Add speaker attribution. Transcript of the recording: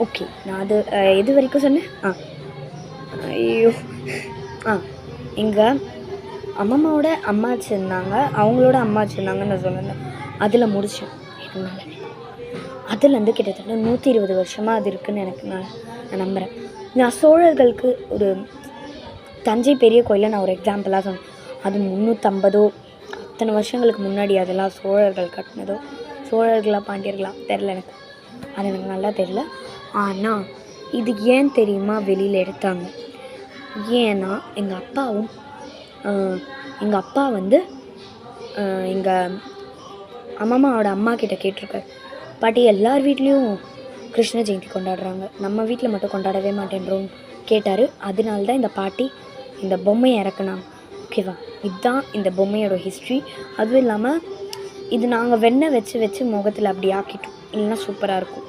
Speaker 1: Okay. நான் அது எது வரைக்கும் சொன்னேன்? ஐயோ! எங்கள் அம்மம்மாவோட அம்மாச்சி இருந்தாங்க, அவங்களோட அம்மாச்சி இருந்தாங்கன்னு நான் சொன்னேன். அதில் முடித்தேன். எனக்கு நல்லா அதுலேருந்து கிட்டத்தட்ட 120 வருஷமாக அது இருக்குதுன்னு எனக்கு நான் நம்புகிறேன். நான் சோழர்களுக்கு ஒரு தஞ்சை பெரிய கோயிலை நான் ஒரு எக்ஸாம்பிளாக சொன்னேன். அது 350 அத்தனை வருஷங்களுக்கு முன்னாடி அதெல்லாம் சோழர்கள் கட்டினதோ, சோழர்களா பாண்டியர்களா தெரில எனக்கு. அது எனக்கு நல்லா தெரில. ஆனால் இது ஏன் தெரியுமா வெளியில் எடுத்தாங்க? ஏன்னா எங்கள் அப்பா வந்து எங்கள் அம்மம்மாவோட அம்மா கிட்ட கேட்டிருக்காரு, பாட்டி எல்லார் வீட்லேயும் கிருஷ்ண ஜெயந்தி கொண்டாடுறாங்க, நம்ம வீட்டில் மட்டும் கொண்டாடவே மாட்டேன்றோன்னு கேட்டார். அதனால தான் இந்த பாட்டி இந்த பொம்மையை இறக்குனாங்க. ஓகேவா? இதுதான் இந்த பொம்மையோட ஹிஸ்ட்ரி. அதுவும் இல்லாமல் இது நாங்கள் வெண்ணெய் வச்சு முகத்தில் அப்படி ஆக்கிட்டோம், இல்லைன்னா சூப்பராக இருக்கும்.